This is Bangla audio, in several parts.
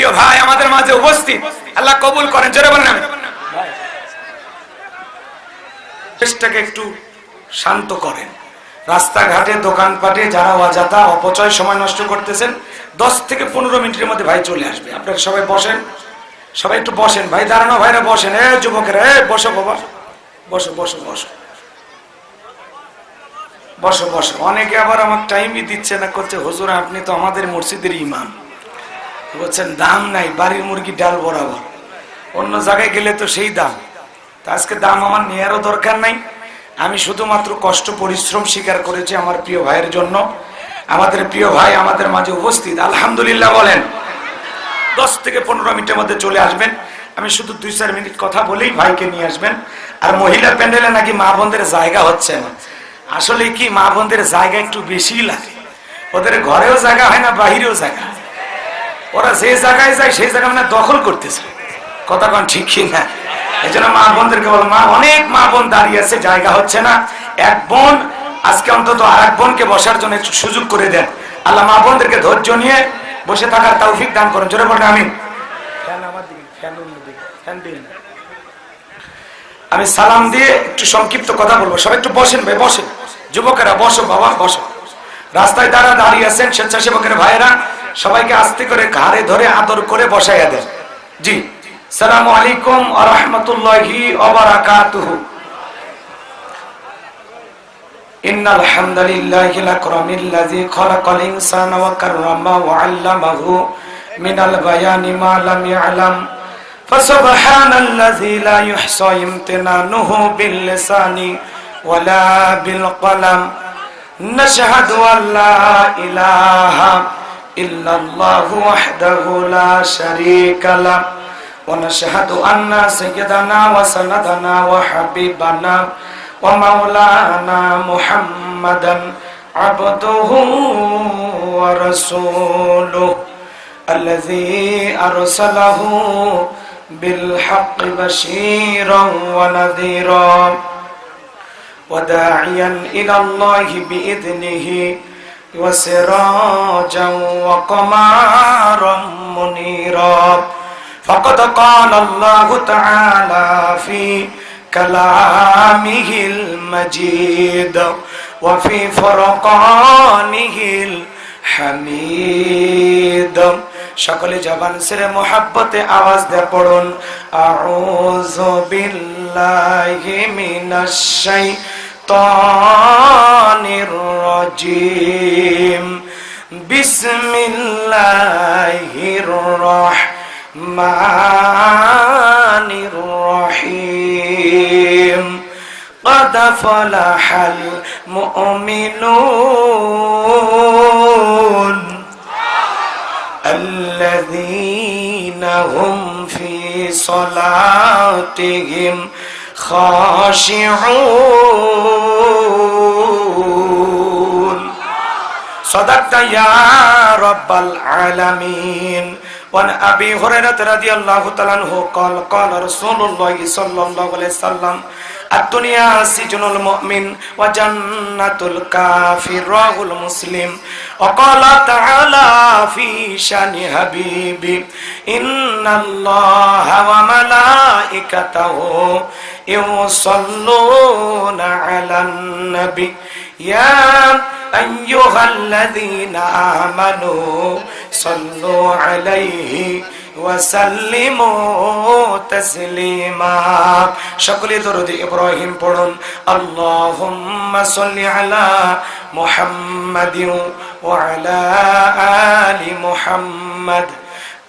প্রিয় ভাই আমাদের মাঝে উপস্থিত, আল্লাহ কবুল করেন, জোরে বলেন আমিন। চেষ্টাকে একটু শান্ত করেন। রাস্তাঘাটে দোকানপাটে যারা অযথা অপচয় সময় নষ্ট করতেছেন, 10 থেকে 15 মিনিটের মধ্যে ভাই চলে আসবে। আপনারা সবাই বসেন, সবাই একটু বসেন। ভাই দাঁড়ানো ভাইরা বসেন, যুবকেরা বসো বাবা, বসো বসো বসো বসো বসো। অনেকে আবার আমার টাইমই দিচ্ছে না, করছে হুজুর আপনি তো আমাদের মসজিদের ইমাম, বলছেন দাম নাই, বাড়ির মুরগি ডাল বরাবর, অন্য জায়গায় গেলে তো সেই দাম। তা আজকে দাম আমার নেয়ারও দরকার নাই। আমি শুধুমাত্র কষ্ট পরিশ্রম স্বীকার করেছি আমার প্রিয় ভাইয়ের জন্য। আমাদের প্রিয় ভাই আমাদের মাঝে উপস্থিত, আলহামদুলিল্লাহ বলেন। 10 থেকে 15 মিনিটের মধ্যে চলে আসবেন। আমি শুধু 2-4 মিনিট কথা বলেই ভাইকে নিয়ে আসবেন। আর মহিলা প্যান্ডেলে নাকি মা বোনদের জায়গা হচ্ছে না। আসলে কি মা বোনদের জায়গা একটু বেশি লাগে, ওদের ঘরেও জায়গা হয় না, বাহিরেও জায়গা। ওরা যে জায়গায় যায় সেই জায়গা মানে দখল করতেছে, কথা কোন ঠিক কি না? এই জন্য মা বোনদেরকে বল, মা অনেক মা বোন দাঁড়িয়ে আছে, জায়গা হচ্ছে না। এক বোন আজকে অন্তত আর এক বোনকে বসার জন্য একটু সুযোগ করে দেন। আল্লাহ মা বোনদেরকে ধৈর্য নিয়ে বসে থাকার তৌফিক দান করেন, জোরে বলেন আমিন। আমি সালাম দিয়ে একটু সংক্ষিপ্ত কথা বলবো, সবাই একটু বসেন ভাই, বসেন যুবকেরা, বসো বাবা বসো। রাস্তায় দাঁড়িয়ে আছেন স্বেচ্ছাসেবকের ভাইরা, সবাইকে আস্তে করে ঘাড়ে ধরে আদর করে বসাইয়া দেন। জি, সালামু আলাইকুম ওয়া রাহমাতুল্লাহি ওয়া বারাকাতুহু। ইন্নাল হামদালিল্লাহিল আকরামিল্লাযী খালাকাল ইনসানা ওয়া কাররামা ওয়া আল্লামাহু মিনাল বায়ানি মা লাম ইয়ালাম। ফাসুবহানাল্লাযী লা ইহসা ইমতিনানুহু বিল লিসানি ওয়ালা বিল কলাম। নাশহাদু আল্লা ইলাহা ইল্লাল্লাহু ওয়াহদাহু লা শারীকা লাহু ওয়া নাশহাদু আন্না সাইয়্যিদানা ওয়া সানাদানা ওয়া হাবিবানা ওয়া মাওলানা মুহাম্মাদান আবদুহু ওয়া রাসূলুহু আল্লাযী আরসালাহু বিল হাক্কি বাশীরান ওয়া নাযীরান ওয়া দাঈয়ান ইলাল্লাহি বিইذনিহি ওয়া সিরাজান ওয়া কমারান মুনীরা। فقد قال الله تعالى في كلامه المجيد وفي فرقانه الحميد। সকলে জবান ছেড়ে মোহাব্বতে আওয়াজ দিয়ে পড়ুন, আউযু বিল্লাহি মিনাশ শাইতানির রাজীম। বিসমিল্লাহির রাহমানির রহিম। قد فلح المؤمنون الذين هم في صلاتهم خاشعون صدقت يا رب العالمين. وعن أبي هريرة رضي الله تعالى عنه قال قال رسول الله صلى الله عليه وسلم الدنيا سجن المؤمن وجنة الكافر رواه مسلم. وقال تعالى في شان حبيبي إن الله وملائكته يصلون على النبي يا أيها الذين آمنوا صلوا عليه وسلموا تسليما. সকলে দরুদ ইব্রাহিম পড়ুন। আল্লাহুম্মা সাল্লি আলা মুহাম্মাদিন ওয়া আলা আলি মুহাম্মাদ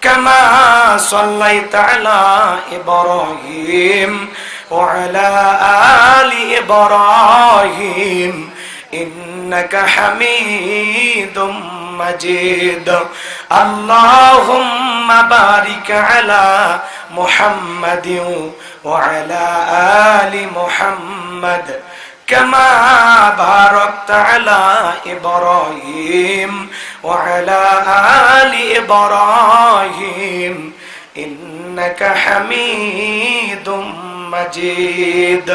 কামা সাল্লাইতা আলা ইব্রাহিম ওয়া আলা আলি ইব্রাহিম ইন্নাকা হামিদুম مجيد. اللهم بارك على محمد وعلى آل محمد كما باركت على إبراهيم وعلى آل إبراهيم إنك حميد مجيد.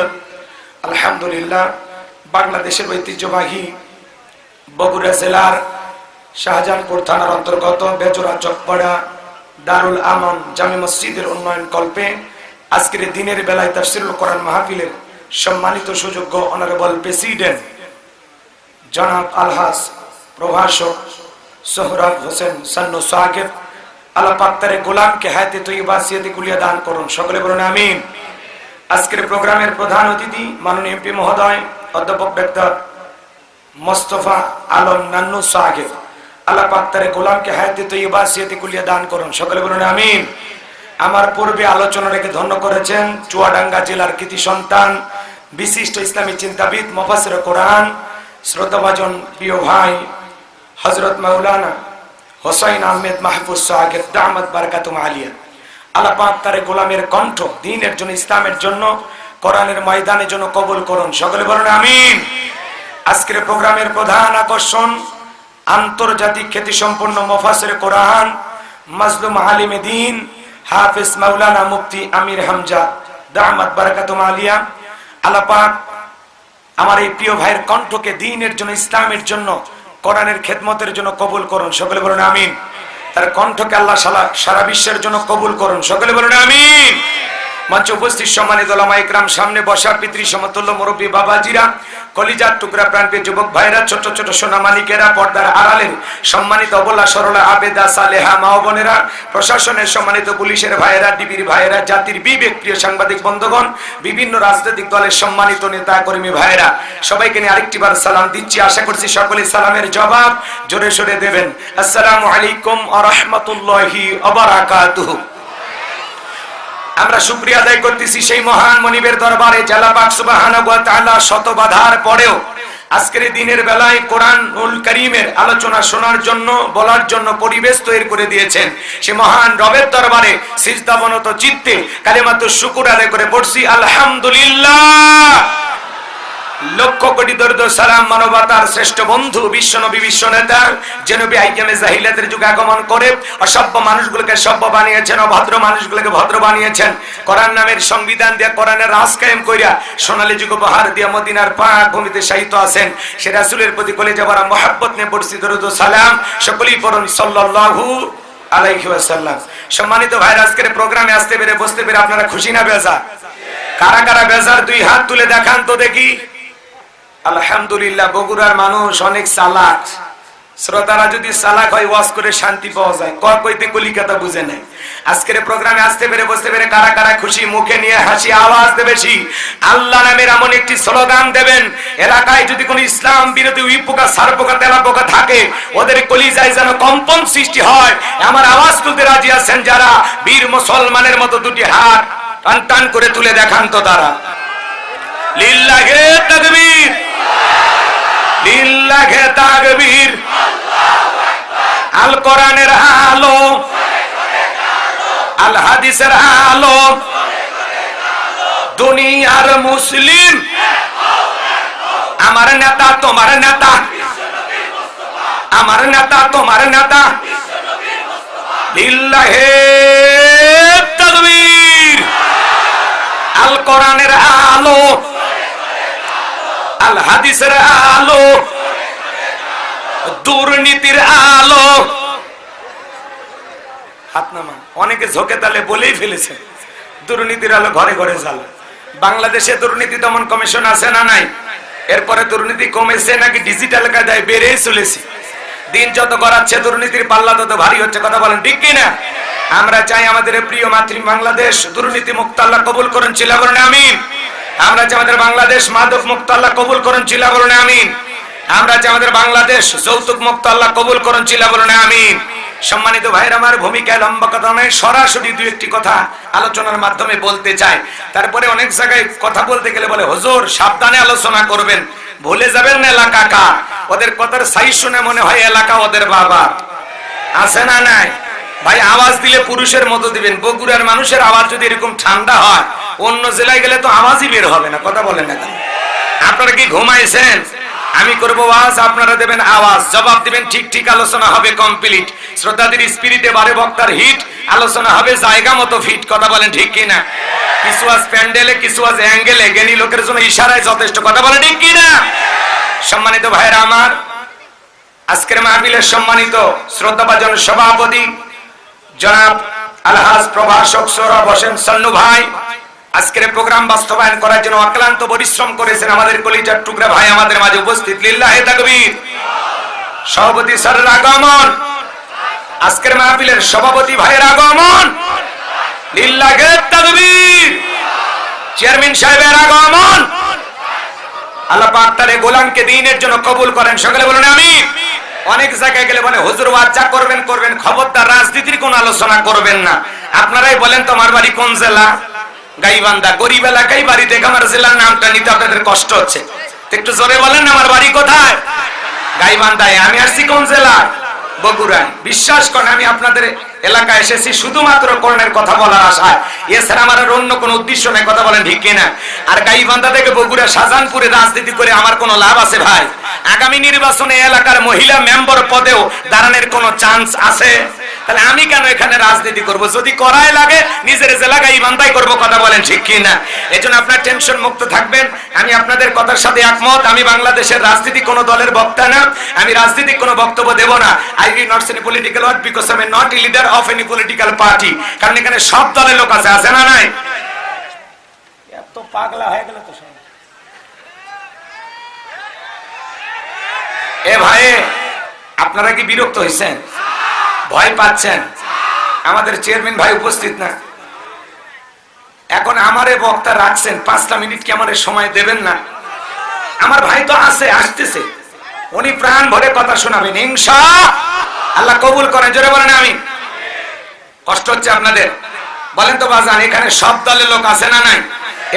الحمد لله. বাংলাদেশের ঐতিহ্যবাহী বগুড়া জেলার শাহজাহানপুর থানার অন্তর্গত বেজোরা চকপাড়া দারুল আমান জামে মসজিদের উন্নয়ন কল্পে আজকের দিনের বেলায় তাফসীরুল কোরআন মাহফিলের সম্মানিত সুযোগ্য অনারেবল প্রেসিডেন্ট জনাব আলহাজ প্রভাষক সোহরাব হোসেন সান্নু সাকিব, আল্লাহ পাক তার গোলামকে হায়াতে তৈয়বা সিয়াতে কুলিয়া দান করুন, সকলে বলুন আমিন। আজকের প্রোগ্রামের প্রধান অতিথি মাননীয় এমপি মহোদয় অধ্যাপক ডাক্তার মোস্তফা আলম নান্নু সাকিব, আল্লাহ পাক তার গোলামকে হায়াতে তৈয়বা সিয়াতে কুলিয়া দান করুন, সকলে বলুন আমিন। আমার পূর্বে আলোচনা রেখে ধন্য করেছেন চুয়াডাঙ্গা জেলার কৃতি সন্তান বিশিষ্ট ইসলামী চিন্তাবিদ মুফাসসির কোরআন শ্রদ্ধাভাজন প্রিয় ভাই হযরত মাওলানা হোসাইন আহমেদ মাহফুজ সাকিব দামাত বারাকাতুম আলিয়া, আল্লাহ পাক তার গোলামের কণ্ঠ দ্বীনের জন্য ইসলামের জন্য কোরআনের ময়দানের জন্য কবুল করুন, সকলে বলুন আমিন। আজকের প্রোগ্রামের প্রধান আকর্ষণ আন্তর্জাতিক খ্যাতিসম্পন্ন মুফাসসির কোরআন মাজলুম আলিমে দ্বীন হাফেজ মাওলানা মুফতি আমির হামজা দামাত বারাকাতুম আলিয়া, আল্লাহ পাক আমার এই প্রিয় ভাইয়ের কণ্ঠকে দ্বীনের জন্য ইসলামের জন্য কোরআনের খেদমতের জন্য কবুল করুন, সকলে বলুন আমিন। তার কণ্ঠকে আল্লাহ সারা বিশ্বের জন্য কবুল করুন, সকলে বলুন আমিন। মঞ্চে উপস্থিত সম্মানিত উলামা ইকরাম, সামনে বসা পিতৃ সমতুল্য মুরব্বী বাবাজিরা, কলিজার টুকরা প্রাণপ্রিয় যুবক ভাইরা, ছোট ছোট সোনা মালিকেরা, পর্দার আড়ালের সম্মানিত অবলা সরলা আবেদা সালেহা মা বোনেরা, প্রশাসনের সম্মানিত পুলিশের ভাইয়েরা, ডিবির ভাইয়েরা, জাতির বিবেক প্রিয় সাংবাদিক বন্ধুগণ, বিভিন্ন রাজনৈতিক দলের সম্মানিত নেতা কর্মী ভাইয়েরা, সবাইকে নিয়ে আরেকটিবার সালাম দিচ্ছি। আশা করছি সকলে সালামের জবাব জোরে সোরে দেবেন। আসসালামু আলাইকুম ওয়া রাহমাতুল্লাহি ওয়া বারাকাতুহু। আমরা শুকরিয়া আদায় করতেছি সেই মহান মনিবের দরবারে যে আল্লাহ পাক সুবহানাহু ওয়া তাআলা শত বাধার পরেও আজকের দিনের বেলায় কোরআনুল কারীমের আলোচনা শোনার জন্য বলার জন্য পরিবেশ তৈরি করে দিয়েছেন। সে মহান রবের দরবারে সিজদাবনত চিত্তে কালিমাতুশ শুকর আদায় করে পড়ছি আলহামদুলিল্লাহ। লক্ষ কোটি দরুদ সালাম মানবতার শ্রেষ্ঠ বন্ধু বিশ্বনবী বিশ্ব নেতা যে নবী আইয়ামে জাহিলিয়াতের যুগে আগমন করে অসভ্য মানুষগুলোকে সভ্য বানিয়েছেন, অভদ্র মানুষগুলোকে ভদ্র বানিয়েছেন, কোরআন নামের সংবিধান দিয়ে কোরআনের রাজ কায়েম কইরা সোনালী যুগ উপহার দিয়া মদিনার পাক ভূমিতে শায়িত আছেন। সে রাসূলের প্রতি কলিজা ভরা মহব্বত নিয়ে পড়ছি দরুদ সালাম, সকলেই পড়ুন সাল্লাল্লাহু আলাইহি ওয়াসাল্লাম। সম্মানিত ভাইরা, আজকের প্রোগ্রামে আসতে পেরে বসতে পেরে আপনারা খুশি না বেজার? কারা কারা বেজার দুই হাত তুলে দেখান তো দেখি। আলহামদুলিল্লাহ। বগুড়ার মানুষ অনেক চালাক, শ্রোতারা যদি চালাক হয় ওয়াজ করে শান্তি পাওয়া যায়, কইতে কলিকাতা বুঝে নেয়। আজকের প্রোগ্রামে আসতে পেরে বসতে পেরে কারা কারা খুশি? মুখে নিয়ে হাসি আওয়াজ দেবে, আল্লাহ নামের এমন একটি স্লোগান দেবেন, এলাকায় যদি কোনো ইসলাম বিরোধী উইপোকা সারপোকা তেলাপোকা থাকে ওদের কলিজায় যেন কম্পন সৃষ্টি হয়। আমার আওয়াজ তুলতে রাজি আছেন যারা? বীর মুসলমানের মতো দুটি হাত টান টান করে তুলে দেখান তো তারা। লিল্লাহে তাকবীর, লিল্লাহে তাকবীর। আল কোরআনের আলো, আল হাদিসের আলো, দুনিয়ার মুসলিম আমার নেতা তোমার নেতা, আমার নেতা তোমার নেতা। লিল্লাহে তাকবীর। আল কোরআনের আলো, আল হাদিসের আলো, দুর্নীতির আলো। হাত নামা। অনেকে ঝোঁকে তালে বলেই ফেলেছে দুর্নীতির আলো ঘরে ঘরে জ্বালা। বাংলাদেশে দুর্নীতি দমন কমিশন আছে না নাই? এরপরে দুর্নীতি কমেছে নাকি ডিজিটাল কায়দায় বেড়েই চলেছে? দিন যত গড়াচ্ছে দুর্নীতির পাল্লা তত ভারী হচ্ছে, কথা বলেন ঠিক কিনা? আমরা চাই আমাদের প্রিয় মাতৃ বাংলাদেশ দুর্নীতি মুক্ত আল্লাহ কবুল করেন, চিল্লা বলেন আমিন। আমরা চাই আমাদের বাংলাদেশ মাদক মুক্ত আল্লাহ কবুল করেন, চিল্লা বলেন আমিন। আমরা চাই আমাদের বাংলাদেশ যৌতুক মুক্ত আল্লাহ কবুল করেন, চিল্লা বলেন আমিন। সম্মানিত ভাইরা, আমার ভূমিকায় লম্বা কথা নয়, সরাসরি দুই একটি কথা আলোচনার মাধ্যমে বলতে চাই। তারপরে অনেক জায়গায় কথা বলতে গেলে বলে হুজুর সাবধানে আলোচনা করবেন, ভুলে যাবেন না এলাকা কার। ওদের কথার সাইজ শুনে মনে হয় এলাকা ওদের বাবা। আছে না নাই? ভাই আওয়াজ দিলে পুরুষের মতো দিবেন। বগুড়ার মানুষের আওয়াজ যদি এরকম ঠান্ডা হয়, অন্য জেলায় গেলে তো আওয়াজই বের হবে না, কথা বলেন না কেন? আপনারা কি ঘুমাইছেন? আমি করব ওয়াজ, আপনারা দেবেন আওয়াজ, জবাব দিবেন ঠিক ঠিক, আলোচনা হবে কমপ্লিট। শ্রোতাদের স্পিরিটে বারে বক্তার হিট, আলোচনা হবে জায়গা মতো ফিট, কথা বলেন ঠিক কিনা? কিছু আজ প্যান্ডেলে, কিছু আজ অ্যাঙ্গেলে, জ্ঞানী লোকের জন্য ইশারায় যথেষ্ট, কথা বলেন ঠিক কিনা? সম্মানিত ভাইরা আমার, আজকের মাহফিলের সম্মানিত শ্রদ্ধাভাজন সভাপতি জনাব আলহাজ প্রভাষক সৌরভ হোসেন সন্নু ভাই আজকের প্রোগ্রাম বাস্তবায়ন করার জন্য অক্লান্ত পরিশ্রম করেছেন। আমাদের কলিজার টুকরা ভাই আমাদের মাঝে উপস্থিত, লিল্লাহে তাকবীর। সভাপতি স্যারের আগমন, আজকের মাহফিলের সভাপতি ভাইয়ের আগমন, লিল্লাহে তাকবীর। চেয়ারম্যান সাহেবের আগমন, আল্লাহ পাক তার গোলামকে দ্বীনের জন্য কবুল করেন, সকলে বলুন আমিন। অনেক জায়গায় গেলে বলে হুজুর ওয়াজ যা করবেন করবেন, খবরদার রাজনীতির কোন আলোচনা করবেন না। আপনারাই বলেন তো আমার বাড়ি কোন জেলা? গাইবান্ধা। গরিব এলাকায় বাড়ি দেখে আমার জেলার নামটা নিতে আপনাদের কষ্ট হচ্ছে, একটু জোরে বলেন আমার বাড়ি কোথায়? গাইবান্ধায়। আমি আসছি কোন জেলা? বগুড়ায়। বিশ্বাস করেন আমি আপনাদের এলাকায় এসেছি শুধুমাত্র কোরআনের কথা বলার আশায়, এছাড়া আমার অন্য কোনো উদ্দেশ্য নেই, কথা বলেন ঠিক কিনা? আর গাইবান্ধা থেকে বগুড়া শাহজাহানপুরে রাজনীতি করে আমার কোনো লাভ আছে ভাই? আগামী নির্বাচনে এলাকার মহিলা মেম্বার পদেও দাঁড়ানোর কোনো চান্স আছে? তাহলে আমি কেন এখানে রাজনীতি করব? যদি করাই লাগে নিজের জেলা গাইবান্ধায় করব, কথা বলেন ঠিক কিনা? এজন্য আপনার টেনশন মুক্ত থাকবেন। আমি আপনাদের কথার সাথে একমত। আমি বাংলাদেশের রাজনীতি কোনো দলের বক্তা না, আমি রাজনীতিক কোনো বক্তব্য দেব না। I will not say any political word because I am not a leader of any political party. কারণ এখানে সব দলের লোক আছে, আছে না নাই? এত পাগলা হয়ে গেল তো সব। এ ভাই আপনারা কি বিরক্ত হয়েছেন? ভয় পাচ্ছেন? আমাদের চেয়ারম্যান ভাই উপস্থিত না, এখন আমারে বক্তা রাখছেন, 5টা মিনিট কি আমারে সময় দেবেন না? আমার ভাই তো আছে, আসতেছে, উনি প্রাণ ভরে কথা শোনাবেন ইনশাআল্লাহ। কবুল করেন, জোরে বলেন আমিন। কষ্ট হচ্ছে আপনাদের? বলেন তো বাজান এখানে সব দলের লোক আছে না নাই?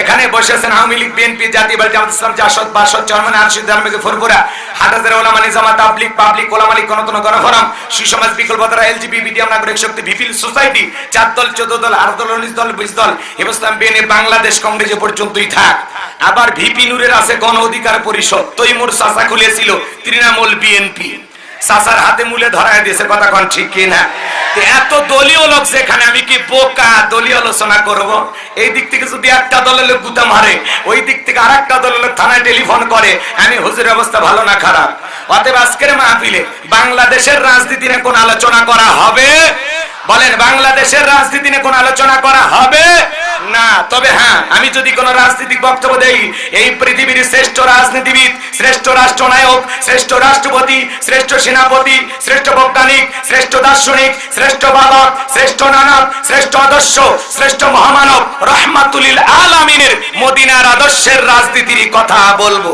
এখানে বসেছেন আওয়ামী লীগ, বিএনপি, জাতীয় পার্টি, জামাত ইসলাম, জাসদ, বাসদ, চরমান, আরশিদ, জারমিকে, ফুরফুরা, হাটাজার ওলামা নিজামাত, তাবলীগ, পাবলিক, ওলামা লীগ, গণতন্ত্র, গণফোরাম, সুসমাজ, বিকল্পধারা, এলজিবি, মিডিয়াম, নাগরিক শক্তি, ভিপিল সোসাইটি, 4 দল, 14 দল, 8 দল, 19 দল, 20 দল, ইসলাম, বিএনপি, বাংলাদেশ কংগ্রেস পর্যন্তই থাক। আবার ভিপি নূরের আছে গণ অধিকার পরিষদ, তৈমুর চাচা খুলেছিল তৃণমূল বিএনপি, চাচার হাতে মূলে ধরায় দিয়েছে, কথা কোন ঠিক কিনা? এত দলীয় লোক যেখানে, আমি কি বোকা দলীয় আলোচনা করব? এই দিক থেকে যদি একটা দলের লোক গুতা মারে, ওই দিক থেকে আর একটা দলের লোক থানায় টেলিফোন করে, আমি হুজুরের অবস্থা ভালো না খারাপ? অতএব আজকের মাহফিলে বাংলাদেশের রাজনীতি নিয়ে কোন আলোচনা করা হবে? বলেন বাংলাদেশের রাজনীতি নিয়ে কোন আলোচনা করা হবে না। তবে হ্যাঁ, আমি যদি কোন রাজনৈতিক বক্তব্য দেই, এই পৃথিবীর শ্রেষ্ঠ রাজনীতিবিদ, শ্রেষ্ঠ রাষ্ট্রনায়ক, শ্রেষ্ঠ রাষ্ট্রপতি, শ্রেষ্ঠ সেনাপতি, শ্রেষ্ঠ বৈজ্ঞানিক, শ্রেষ্ঠ দার্শনিক, শ্রেষ্ঠ বাবা, শ্রেষ্ঠ নানক, শ্রেষ্ঠ আদর্শ, শ্রেষ্ঠ মহামানব রহমাতুল আলামিনের মদিনার আদর্শের রাজনীতির কথা বলবো।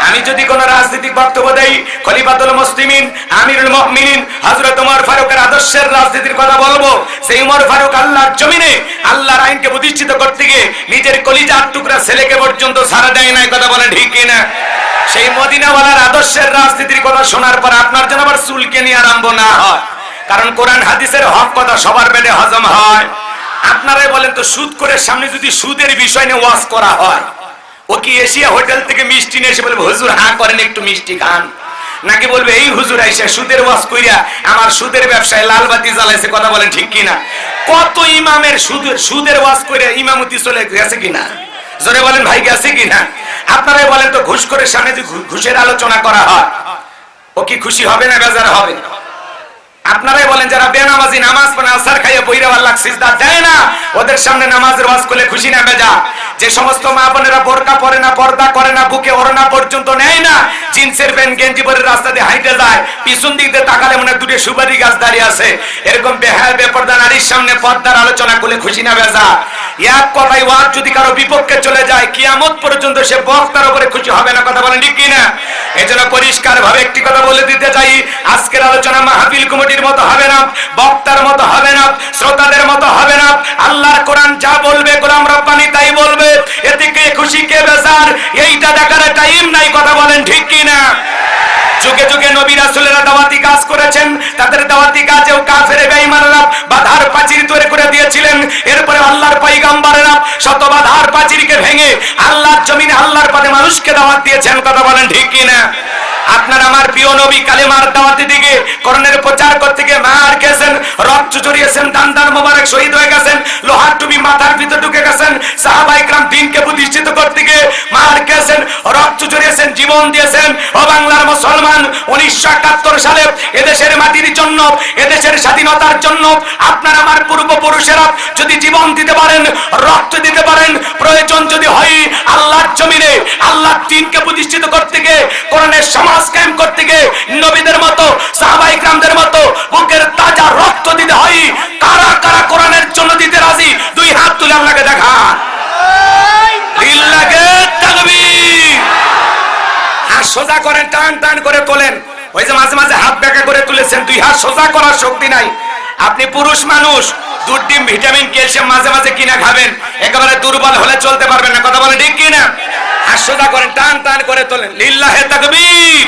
আমি যদি কোন রাজনৈতিক বক্তব্য দেই, খলিফাতুল মুসলিমিন, আমিরুল মুমিনিন হযরত ওমর ফারুকের আদর্শের রাজনীতির কথা বলবো। সেই ওমর ফারুক আল্লাহর জমিনে আল্লাহর আইনকে প্রতিষ্ঠিত করতে গিয়ে নিজের কলিজার টুকরা ছেলেকে পর্যন্ত ছাড়া দেয় নাই, কথা বলেন ঠিক কিনা? সেই মদিনাওয়ালার আদর্শের রাজনীতির কথা শোনার পর আপনার যেন আবার চুলকে নিয়ে আরম্ভ না হয়, কারণ কোরআন হাদিসের হক কথা সবার পেটে হজম হয়। আপনারাই বলেন তো, সুদ করে সামনে যদি সুদের বিষয় নিয়ে ওয়াজ করা হয়, ও কি এশিয়া হোটেল থেকে মিষ্টি নিয়ে এসে বলবে হুজুর হ্যাঁ করেন একটু মিষ্টি খান? নাকি বলবে এই হুজুর আইসা সুদের ওয়াজ কইরা আমার সুদের ব্যবসায় লাল বাতি জ্বালাইছে, কথা বলেন ঠিক কিনা? কত ইমামের সুদের ওয়াজ কইরা ইমামতি চলে গেছে কিনা? জোরে বলেন ভাই, গেছে কিনা? আপনারাই বলেন তো, ঘুষ করে সামনে যে ঘুষের আলোচনা করা হয়, ও কি খুশি হবে না বেজার হবে? আপনারাই বলেন যারা বেনামাজি, নামাজ পড়ে আসার খাইয়ে বইরা আল্লাহ সিজদা দেয় না, ওদের সামনে নামাজের ওয়াজ করলে খুশি না বেজা? যে সমস্ত মা বোনেরা বোরকা পরে না, পর্দা করে না, বুকে ওড়না পর্যন্ত নেয় না, জিন্সের প্যান্ট গেঞ্জি পরে রাস্তা দিয়ে হাঁটে যায়, পিছন দিক দিয়ে তাকালে মনে দুটো সুপারি গাছ দাঁড়িয়ে আছে, এরকম বেহায়া বেপর্দা নারীর সামনে পর্দার আলোচনা করলে খুশি না বেজা? এক কথায় ওয়াজ যদি কারো বিপক্ষে চলে যায়, কিয়ামত পর্যন্ত সে বক্তার উপরে খুশি হবে না, কথা বলেন ঠিক কিনা? এজন্য পরিষ্কার ভাবে একটি কথা বলে দিতে চাই, আজকের আলোচনা মাহফিল কমিটির মতো হবে না, বক্তার মতো হবে না, শ্রোতাদের মতো হবে না। আল্লাহর কোরআন যা বলবে, গোলাম রব্বানি তাই বলবে, এতে কে খুশি কে বেজার এইটা দেখার টাইম নাই, কথা বলেন ঠিক কিনা? যুগে যুগে নবী রাসূলেরা দাওয়াতি কাজ করেছেন, তাদের দাওয়াতি কাজেও কাফের বেঈমানরা বাধার প্রাচীর তৈরি করে দিয়েছিলেন। এরপরে আল্লাহর পয়গম্বরেরা শত বাধার প্রাচীরকে ভেঙে আল্লাহর জমিনে আল্লাহর পথে মানুষকে দাওয়াত দিয়েছেন, কথা বলেন ঠিক কিনা? আপনারা আমার প্রিয় নবী কালেমার দাওয়াতের দিকে করণের প্রচার করতে গিয়ে মার খেয়েছেন, রক্ত জড়িয়েছেন, দান মোবারক শহীদ হয়ে গেছেন, লোহার টুপি মাথার ভিতর ঢুকে গেছেন, সাহাবায়ে কেরাম দ্বীনকে প্রতিষ্ঠিত করতে গিয়ে মার খেয়েছেন, রক্ত জড়িয়েছেন, জীবন দিয়েছেন। ও বাংলার মুসলমান, 1971 সালে এদেশের মাটির জন্য, এদেশের স্বাধীনতার জন্য আপনার আমার পূর্বপুরুষেরা যদি জীবন দিতে পারেন, রক্ত দিতে পারেন, প্রয়োজন যদি হয় আল্লাহর জমিনে আল্লাহর দ্বীনকে প্রতিষ্ঠিত করতে গিয়ে, কোরআনের সমাজ কায়েম করতে গিয়ে নবীদের মতো, সাহাবায়ে কেরামদের মতো বুকের তাজা রক্ত দিতে হয়। কারা কারা কোরআনের জন্য দিতে রাজি? দুই হাত তুলে আল্লাহকে দেখান। লিল্লাহি তাকবীর। হাত সোজা করেন, টান টান করে তোলেন। ওই যে মাঝে মাঝে হাত বেঁকা করে তুলেছেন, দুই হাত সোজা করার শক্তি নাই। আপনি পুরুষ মানুষ, দুধ ডিম ভিটামিন ক্যালসিয়াম মাঝে মাঝে কিনা খাবেন, একেবারে দুর্বল হলে চলতে পারবেন না। কথা বলেন ঠিক কিনা? হাত সোজা করেন, টান টান করে তোলেন। লিল্লাহি তাকবীর।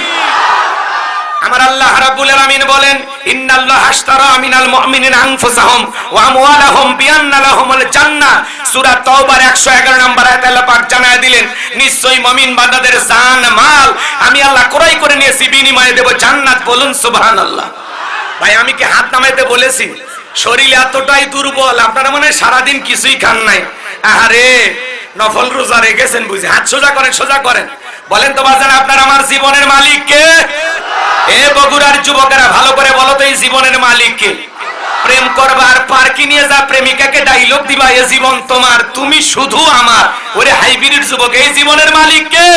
আমার আল্লাহ রাব্বুল আলামিন বলেন, ইন্নাল্লাহা আশতারা মিনাল মুমিনিনা আনফুসাহুম ওয়া আমওয়ালাহুম বিআন্না লাহুমুল জান্নাহ। সূরা তাওবার 111 নম্বর আয়াতে আল্লাহ পাক জানায় দিলেন, নিশ্চয়ই মুমিন বান্দাদের জান মাল আমি আল্লাহ ক্রয় করে নিয়েছি, বিনিময়ে দেব জান্নাত। বলুন সুবহানাল্লাহ। ভাই আমি কি হাত নামাইতে বলেছি? শরীর এতটাই দুর্বল, আপনারা মনে হয় সারাদিন কিছুই খান নাই। আরে নফল রোজা রেখেছেন বুঝি। হাত সোজা করেন, সোজা করেন। বলেন তো বাজান, আপনার আমার জীবনের মালিক কে? এ বগুড়ার যুবকেরা ভালো করে বলো তো, এই জীবনের মালিক কে? প্রেম করবার পার্কে নিয়ে যা প্রেমিকাকে ডায়লগ দিবা, এ জীবন তোমার, তুমি শুধু আমার। ওরে হাইব্রিড যুবক, এই জীবনের মালিক কে?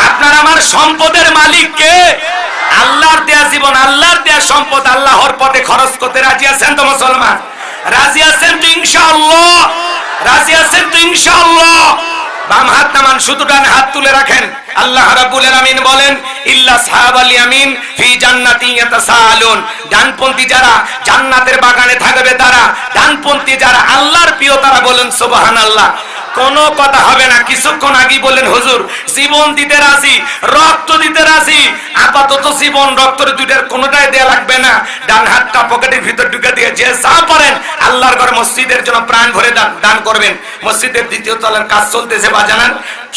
আপনার আমার সম্পদের মালিক কে? আল্লাহর দেয়া জীবন, আল্লাহর দেয়া সম্পদ আল্লাহর পথে খরচ করতে রাজি আছেন তো মুসলমান? রাজি আছেন তো ইনশাআল্লাহ? রাজি আছেন তো ইনশাআল্লাহ? বাম হাত নামান, শুধু ডান হাত তুলে রাখেন। আল্লাহ রাব্বুল আলামিন বলেন, ইল্লা সাহাবাল ইয়ামিন ফি জান্নাতি ইয়াতাসাআলুন। ডানপন্থী যারা জান্নাতের বাগানে থাকবে তারা, ডানপন্থী যারা আল্লাহর প্রিয় তারা। বলেন সুবহানাল্লাহ। কোনো কথা হবে না। কিছুক্ষণ আগে বললেন হুজুর জীবন দিতে রাজি, রক্ত দিতে রাজি। আপাতত জীবন রক্তের দুইটার কোনোটাই দেয়া লাগবে না। ডান হাতটা পকেটের ভিতর ঢুকে দিয়ে যে যা পারেন আল্লাহর ঘর মসজিদের জন্য প্রাণ ভরে দান করবেন। মসজিদের দ্বিতীয় তলার কাজ চলতেছে বাজানান,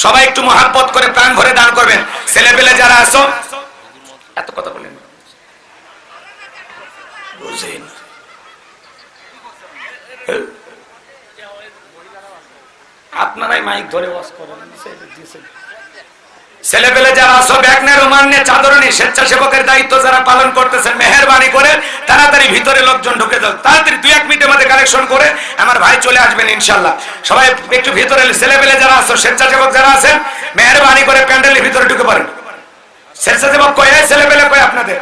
সবাই একটু মহব্বত করে প্রাণ ভরে দান করবেন। ছেলে পেলে যারা আছো, এত কথা বলেন বুঝেন, আপনারাই মাইক ধরে ওয়াজ করেন। ছেলে পেলে যারা আছো, ব্যাগ নিয়ে, রুমাল নিয়ে, চাদর নিয়ে, স্বেচ্ছাসেবকের দায়িত্ব যারা পালন করতেছেন, মেহেরবানি করে তাড়াতাড়ি ভিতরে লোকজন ঢুকে যাও। তাড়াতাড়ি 2-1 মিনিটের মধ্যে কালেকশন করে আমার ভাই চলে আসবেন ইনশাআল্লাহ। সবাই একটু ভিতরে, ছেলে পেলে যারা আছো, স্বেচ্ছাসেবক যারা আছেন, মেহেরবানি করে প্যান্ডেলের ভিতরে ঢুকে পড়েন। স্বেচ্ছাসেবক কয়, ছেলে পেলে কয় আপনাদের?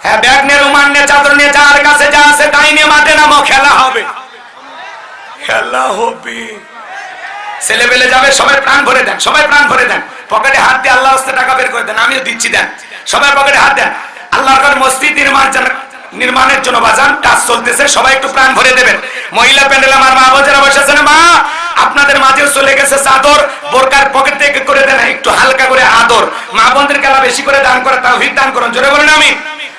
হ্যাঁ, ব্যাগ নিয়ে, রুমাল নিয়ে, চাদর নিয়ে, যার কাছে যা আছে তাই নিয়ে মাঠে নামো, খেলা হবে, খেলা হবে। ছেলে পেলে যাবে, সবাই প্রাণ ভরে দেন, সবাই প্রাণ ভরে দেন। পকেটে হাত দিয়ে আল্লাহর রাস্তায় টাকা বের করে দেন, আমিও দিচ্ছি, দেন। সবাই পকেটে হাত দেন। আল্লাহর ঘর মসজিদ নির্মাণের জন্য বাজান কাজ চলতেছে, সবাই একটু প্রাণ ভরে দেবেন। মহিলা প্যান্ডেল আমার মা বোনেরা বসে আছেন, মা আপনাদের মাঝেও চলে গেছে চাদর, বোরকার পকেট থেকে করে দেন, একটু হালকা করে আদর। মা বোনদের খেলা বেশি করে দান করে, তাওফিক দান করুন। জোরে বলেন আমি।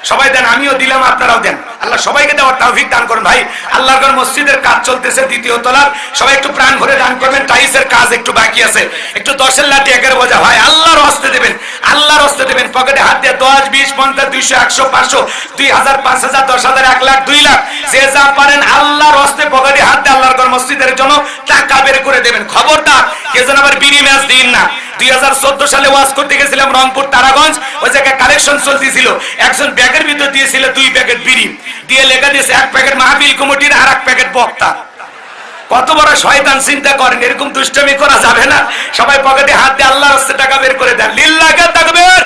সবাই দেন, আমিও দিলাম, আপনারাও দেন। আল্লাহ সবাইকে দেওয়ার তাওফিক দান করুন। ভাই আল্লাহর ঘর মসজিদের কাজ চলতেছে, দ্বিতীয় তলার, সবাই একটু প্রাণ ভরে দান করবেন। টাইসের কাজ একটু বাকি আছে, একটু 10-এর লাঠি 1-এর বোঝা ভাই আল্লাহর হস্তে দেবেন, আল্লাহর হস্তে দেবেন। পকেটে হাত দিয়ে 10, 20, 50, 200, 100, 500, 2000, 5000, 10,000, 1 লাখ, 2 লাখ, যে যা পারেন আল্লাহর হস্তে পকেটে হাত দিয়ে আল্লাহর ঘর মসজিদের জন্য টাকা বের করে দেবেন। খবরদার কেউ যেন আবার বিড়ি ম্যাচ দিন না। 2014 সালে ওয়াজ করতে গেছিলাম রংপুর তারাগঞ্জ, ওই জায়গায় কালেকশন চলতেছিল। একজন ব্যাগের ভিতর দিয়েছিল 2 প্যাকেট বিড়ি, দিয়ে লেখা দিয়েছে 1 প্যাকেট মাহফিল কমিটির আর 1 প্যাকেট বক্তা। কত বড় শয়তান, চিন্তা করেন। এরকম দুষ্টমি করা যাবে না। সবাই পকেটে হাত দিয়ে আল্লাহর রাস্তায় টাকা বের করে দেন। লিল্লাহি তাকবীর।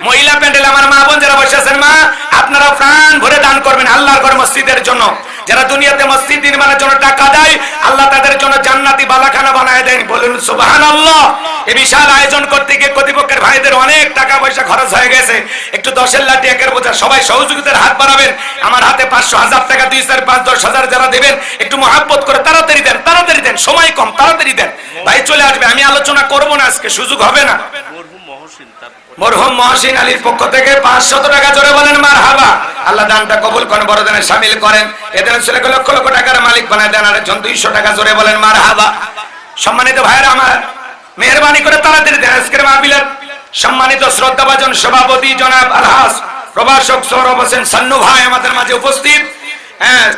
মহিলা প্যান্ডেল আমার মা বোন যারা বসে আছেন, মা আপনারা প্রাণ ভরে দান করবেন আল্লাহর ঘর মসজিদের জন্য। যারা দুনিয়াতে মসজিদ নির্মাণের জন্য টাকা দেয়, আল্লাহ তাদের জন্য জান্নাতি বালাখানা বানায় দেন। বলুন সুবহানাল্লাহ। এই বিশাল আয়োজন করতে গিয়ে কর্তৃপক্ষের ভাইদের অনেক টাকা পয়সা খরচ হয়ে গেছে। একটু 10-এর লাঠি 1-এর বোঝা, সবাই সহযোগিতার হাত বাড়াবেন। আমার হাতে 500, 1000 টাকা, 2, 4, 5, 10,000 যারা দেবেন একটু মহব্বত করে তাড়াতাড়ি দেন, তাড়াতাড়ি দেন, সময় কম, তাড়াতাড়ি দেন। ভাই চলে আসবে, আমি আলোচনা করব না আজকে, সুযোগ হবে না। মরহুম মহসিন আলীর পক্ষ থেকে 500 টাকা, জোরে বলেন মারহাবা। আল্লাহ দানটা কবুল করেন, বড় দানে শামিল করেন। এদের ছেলেকে লক্ষ লক্ষ টাকার মালিক বানায় দেন। আরেকজন 200 টাকা, জোরে বলেন মারহাবা। সম্মানিত ভাইরা আমার, মেহেরবানি করে তাড়াতাড়ি দেন। আজকের মাহফিলের সম্মানিত শ্রদ্ধাভাজন সভাপতি জনাব আলহাজ প্রভাষক সৌরভ হোসেন সান্নু ভাই আমাদের মাঝে উপস্থিত।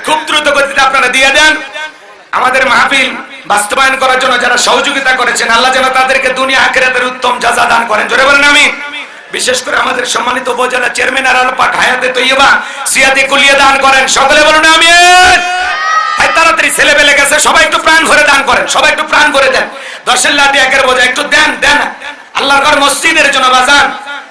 খুব দ্রুত গতিতে আপনারা দিয়ে দেন। আমাদের মাহফিল বাস্তবায়ন করার জন্য যারা সহযোগিতা করেছেন, আল্লাহ যেন তাদেরকে দুনিয়া আখিরাতের উত্তম জাযা দান করেন। জোরে বলেন আমিন। বিশেষ করে আমাদের সম্মানিত উপজেলা চেয়ারম্যান আর আল্লাহ পাক হায়াতে তৈয়বা সিয়াতে কুলিয়া দান করেন। সকলে বলুন আমিন। তাড়াতাড়ি ছেলে পেলে গেছে, সবাই একটু প্রাণ ভরে দান করেন, সবাই একটু প্রাণ ভরে দেন। 10 লাখ একের বোঝা একটু দেন দেন আল্লাহর ঘর মসজিদের জন্য বাজান।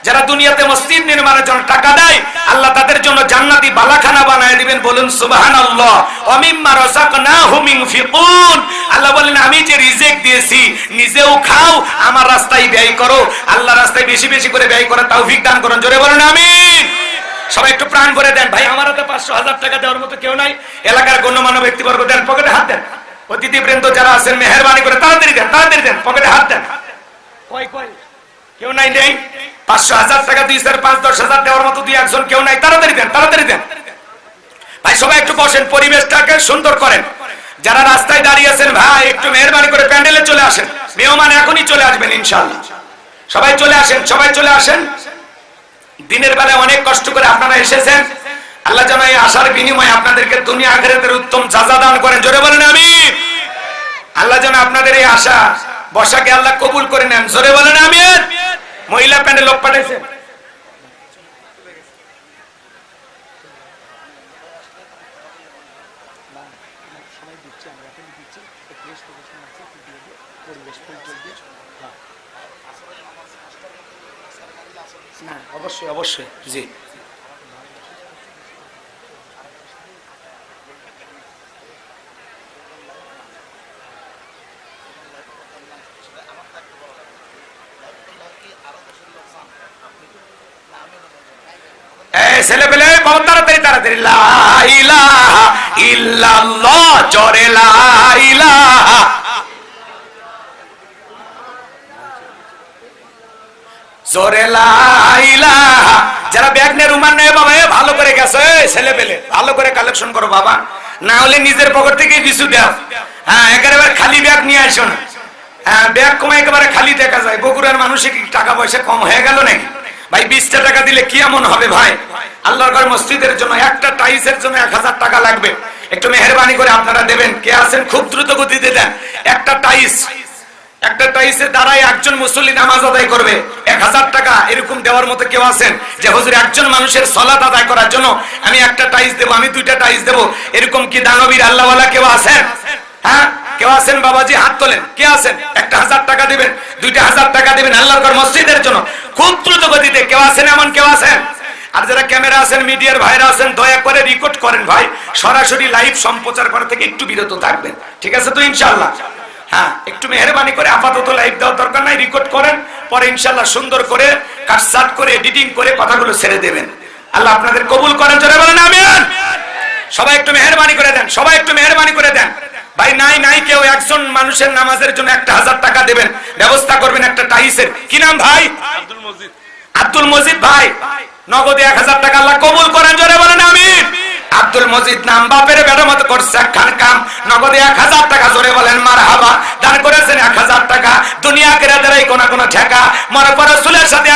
যারা দুনিয়াতে মসজিদ নির্মাণের জন্য টাকা দেয়, আল্লাহ তাদের জন্য জান্নাতি বালাখানা বানায় দিবেন। বলুন সুবহানাল্লাহ। ওয়া মিম্মা রাযাকনাহুম ইনফিকুন। আল্লাহ বলেন আমি যে রিজিক দিয়েছি নিজেও খাও, আমার রাস্তায় ব্যয় করো। আল্লাহর রাস্তায় বেশি বেশি করে ব্যয় করার তৌফিক দান করুন। জোরে বলুন আমিন। সবাই একটু প্রাণ ভরে দেন। ভাই আমার হাতে 500,000 টাকা দেওয়ার মতো কেউ নাই। এলাকার গণ্যমান্য ব্যক্তিবর্গ দেন, পকেটে হাত দেন। অতিথিবৃন্দ যারা আছেন মেহেরবানি করে তাড়াতাড়ি দেন, তাড়াতাড়ি দেন, পকেটে হাত দেন। কই কই কেউ নাই নেই? 500,000 টাকা 2 4 5 10,000 দেওয়ার মতো 2 একজন কেউ নাই? তাড়াতাড়ি দেন, তাড়াতাড়ি দেন। ভাই সবাই একটু বসেন, পরিবেশটাকে সুন্দর করেন। যারা রাস্তায় দাঁড়িয়ে আছেন ভাই একটু মেহেরবানি করে প্যান্ডেলে চলে আসেন। মেহমান এখনই চলে আসবেন ইনশাআল্লাহ। সবাই চলে আসেন, সবাই চলে আসেন। দিনের বেলায় অনেক কষ্ট করে আপনারা এসেছেন। আল্লাহ যেন এই আশার বিনিময়ে আপনাদেরকে দুনিয়া আখিরাতের উত্তম জাযা দান করেন। জোরে বলেন আমিন। আল্লাহ যেন আপনাদের এই আশা বসাকে আল্লাহ কবুল করে নেন। জোরে বলেন আমিন। মহিলা প্যান্ডেল লোক পাঠাইছেন। অবশ্যই অবশ্যই জি। ছেলে পেলে তাড়াতাড়ি তাড়াতাড়ি লা ইলাহা ইল্লাল্লাহ, জোরে লা ইলাহা। জোরে লা ইলাহা। যারা ব্যাগ নিয়ে রুমাল নেয় বাবা ভালো করে গেছে, ছেলে পেলে ভালো করে কালেকশন করো বাবা, না হলে নিজের পকেট থেকে কিছু দাও। হ্যাঁ একেবারে খালি ব্যাগ নিয়ে আসো না। হ্যাঁ ব্যাগ কমে একেবারে খালি দেখা যায়। বগুড়ার মানুষের কি টাকা পয়সা কম হয়ে গেল নাকি? ভাই 20টা টাকা দিলে কি এমন হবে ভাই? আল্লাহর ঘর মসজিদের জন্য একটা টাইলসের জন্য 1000 টাকা লাগবে। একটু মেহেরবানি করে আপনারা দেবেন। কে আছেন খুব দ্রুত গতিতে দেন। একটা টাইলসের দ্বারাই একজন মুসল্লি নামাজ আদায় করবে। 1000 টাকা এরকম দেওয়ার মতো কেউ আছেন যে হুজুর একজন মানুষের সালাত আদায় করার জন্য আমি একটা টাইলস দেবো, আমি 2টা টাইলস দেবো, এরকম কি দানবীর আল্লাহওয়ালা কেউ আছেন? হ্যাঁ কেউ আছেন? বাবাজি হাত তোলেন। কে আছেন? 1000 টাকা দিবেন, 2000 টাকা দিবেন আল্লাহর ঘর মসজিদের জন্য খুব দ্রুত গতিতে। কেউ আছেন এমন? কেউ আছেন? আর যারা ক্যামেরা আছেন, মিডিয়ার ভাইরা আছেন, দয়া করে রেকর্ড করেন ভাই। সরাসরি লাইভ সম্প্রচার করা থেকে একটু বিরত থাকবেন, ঠিক আছে তো ইনশাআল্লাহ? হ্যাঁ একটু মেহেরবানি করে, আপাতত লাইভ দেওয়ার দরকার নাই, রেকর্ড করেন, পরে ইনশাআল্লাহ সুন্দর করে কাটছাট করে এডিটিং করে কথাগুলো ছেড়ে দেবেন। আল্লাহ আপনাদের কবুল করেন। জোরে বলেন আমিন। সবাই একটু মেহেরবানি করে দেন, সবাই একটু মেহেরবানি করে দেন। ভাই নাই কেউ একজন মানুষের নামাজের জন্য 1000 টাকা দেবেন, ব্যবস্থা করবেন একটা টাইসের। কি নাম ভাই? আব্দুল মজিদ ভাই, নগদে 1000 টাকা আল্লাহ কবুল করেন। জোরে বলেন আমিন। আব্দুল মজিদ নাম, বাপের বেটার মতো করছে একখান কাম, নগদে 1000 টাকা। জোরে বলেন মারহাবা। দান করেছেন 1000 টাকা। দুনিয়া কেরাদের এই কোন ঠেকা মরার পর রাসূলের সাথে